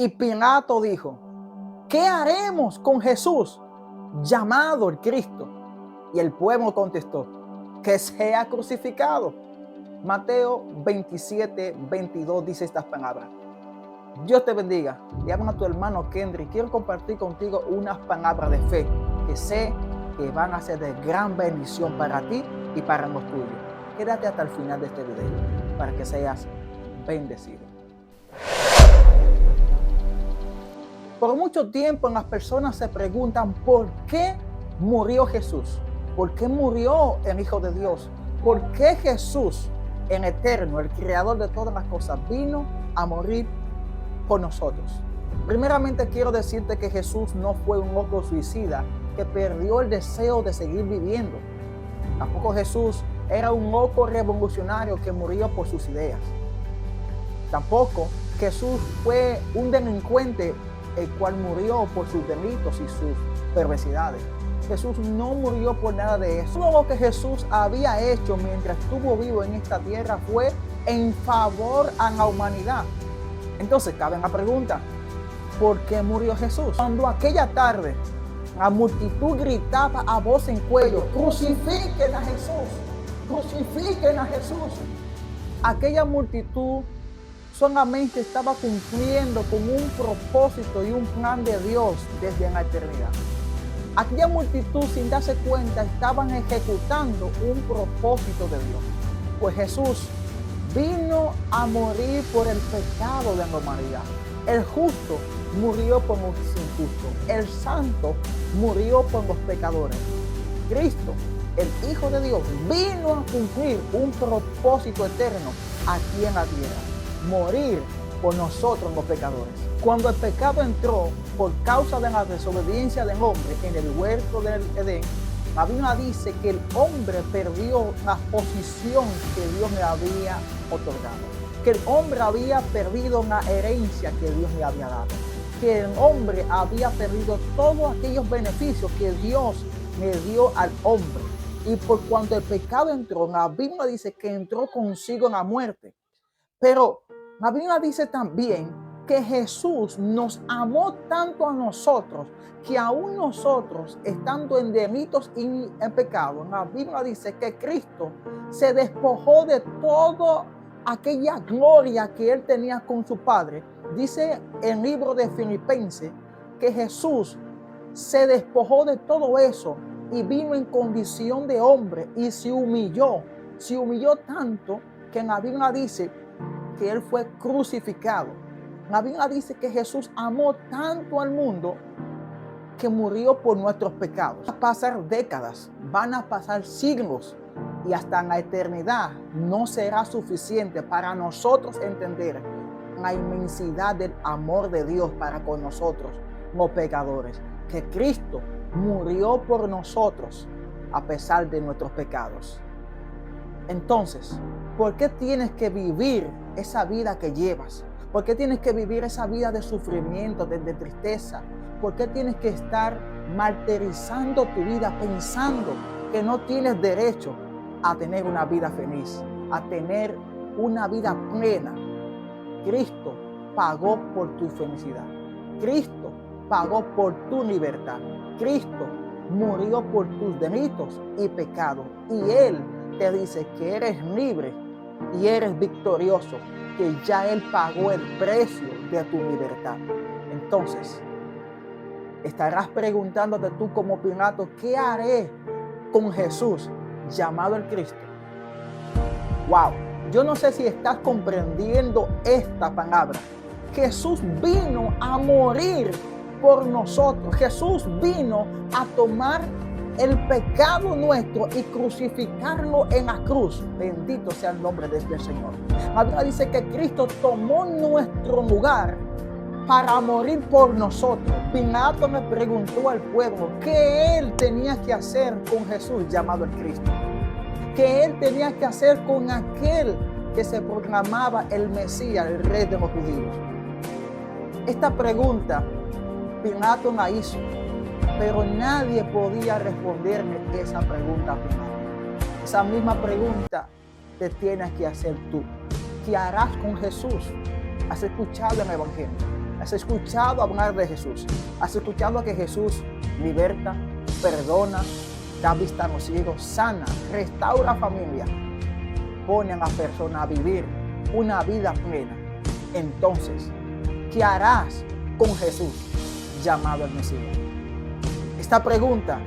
Y Pilato dijo: ¿qué haremos con Jesús, llamado el Cristo? Y el pueblo contestó: que sea crucificado. Mateo 27:22 dice estas palabras. Dios te bendiga. Le hablo a tu hermano Kendrick. Quiero compartir contigo unas palabras de fe que sé que van a ser de gran bendición para ti y para los tuyos. Quédate hasta el final de este video para que seas bendecido. Por mucho tiempo las personas se preguntan ¿por qué murió Jesús? ¿Por qué murió el Hijo de Dios? ¿Por qué Jesús, en eterno, el creador de todas las cosas, vino a morir por nosotros? Primeramente quiero decirte que Jesús no fue un loco suicida que perdió el deseo de seguir viviendo. Tampoco Jesús era un loco revolucionario que murió por sus ideas. Tampoco Jesús fue un delincuente el cual murió por sus delitos y sus perversidades. Jesús no murió por nada de eso. Todo lo que Jesús había hecho mientras estuvo vivo en esta tierra fue en favor a la humanidad. Entonces cabe la pregunta: ¿por qué murió Jesús? Cuando aquella tarde la multitud gritaba a voz en cuello: ¡crucifiquen a Jesús! ¡Crucifiquen a Jesús! Aquella multitud solamente estaba cumpliendo con un propósito y un plan de Dios desde la eternidad. Aquella multitud, sin darse cuenta, estaban ejecutando un propósito de Dios. Pues Jesús vino a morir por el pecado de la humanidad. El justo murió por los injustos. El santo murió por los pecadores. Cristo, el Hijo de Dios, vino a cumplir un propósito eterno aquí en la tierra: morir por nosotros los pecadores. Cuando el pecado entró por causa de la desobediencia del hombre en el huerto del Edén, la Biblia dice que el hombre perdió la posición que Dios le había otorgado, que el hombre había perdido la herencia que Dios le había dado, que el hombre había perdido todos aquellos beneficios que Dios le dio al hombre. Y por cuanto el pecado entró, la Biblia dice que entró consigo la muerte. Pero la Biblia dice también que Jesús nos amó tanto a nosotros que aún nosotros, estando en delitos y en pecado, la Biblia dice que Cristo se despojó de toda aquella gloria que él tenía con su Padre. Dice el libro de Filipenses que Jesús se despojó de todo eso y vino en condición de hombre y se humilló tanto que en la Biblia dice que él fue crucificado. La Biblia dice que Jesús amó tanto al mundo que murió por nuestros pecados. Van a pasar décadas, van a pasar siglos y hasta en la eternidad no será suficiente para nosotros entender la inmensidad del amor de Dios para con nosotros, los pecadores. Que Cristo murió por nosotros a pesar de nuestros pecados. Entonces, ¿por qué tienes que vivir esa vida que llevas? ¿Por qué tienes que vivir esa vida de sufrimiento, de tristeza? ¿Por qué tienes que estar martirizando tu vida pensando que no tienes derecho a tener una vida feliz, a tener una vida plena? Cristo pagó por tu felicidad. Cristo pagó por tu libertad. Cristo murió por tus delitos y pecados. Y Él te dice que eres libre y eres victorioso, que ya Él pagó el precio de tu libertad. Entonces, estarás preguntándote tú como Pilato: ¿qué haré con Jesús, llamado el Cristo? Wow, yo no sé si estás comprendiendo esta palabra. Jesús vino a morir por nosotros. Jesús vino a tomar el pecado nuestro y crucificarlo en la cruz. Bendito sea el nombre del Señor. La Biblia dice que Cristo tomó nuestro lugar para morir por nosotros. Pilato me preguntó al pueblo qué él tenía que hacer con Jesús, llamado el Cristo. ¿Qué él tenía que hacer con aquel que se proclamaba el Mesías, el Rey de los judíos? Esta pregunta Pilato la hizo, pero nadie podía responderle esa pregunta a Pilato. Esa misma pregunta te tienes que hacer tú. ¿Qué harás con Jesús? ¿Has escuchado el Evangelio? Has escuchado hablar de Jesús. Has escuchado que Jesús liberta, perdona, da vista a los ciegos, sana, restaura familia, pone a la persona a vivir una vida plena. Entonces, ¿qué harás con Jesús llamado el Mesías? Esta pregunta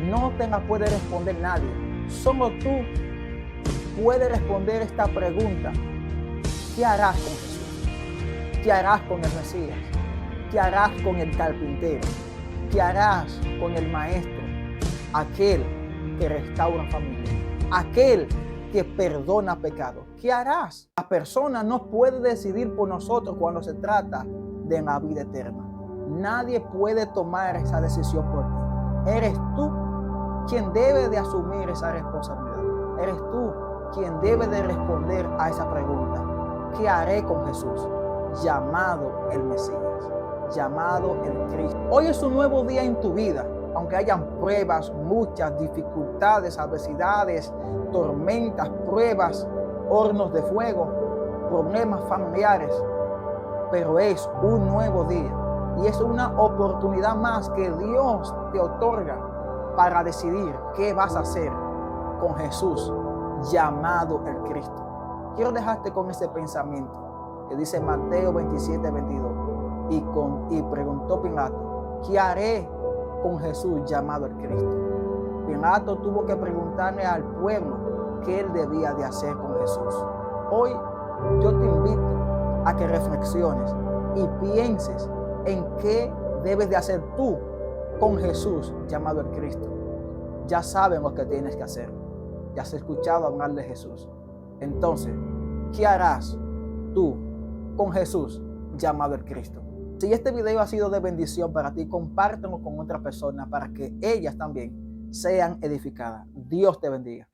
no te la puede responder nadie. Solo tú puedes responder esta pregunta. ¿Qué harás con Jesús? ¿Qué harás con el Mesías? ¿Qué harás con el carpintero? ¿Qué harás con el maestro? Aquel que restaura familia, aquel que perdona pecados. ¿Qué harás? La persona no puede decidir por nosotros cuando se trata de la vida eterna. Nadie puede tomar esa decisión por ti. Eres tú quien debe de asumir esa responsabilidad. Eres tú quien debe de responder a esa pregunta. ¿Qué haré con Jesús? Llamado el Mesías, llamado el Cristo. Hoy es un nuevo día en tu vida. Aunque hayan pruebas, muchas dificultades, adversidades, tormentas, pruebas, hornos de fuego, problemas familiares, pero es un nuevo día y es una oportunidad más que Dios te otorga para decidir qué vas a hacer con Jesús, llamado el Cristo. Quiero dejarte con ese pensamiento que dice Mateo 27:22 y preguntó Pilato, ¿qué haré con Jesús llamado el Cristo? Pilato tuvo que preguntarle al pueblo qué él debía de hacer con Jesús. Hoy yo te invito a que reflexiones y pienses en qué debes de hacer tú con Jesús llamado el Cristo. Ya saben lo que tienes que hacer. Ya has escuchado hablar de Jesús. Entonces, ¿qué harás tú con Jesús llamado el Cristo? Si este video ha sido de bendición para ti, compártelo con otra persona para que ellas también sean edificadas. Dios te bendiga.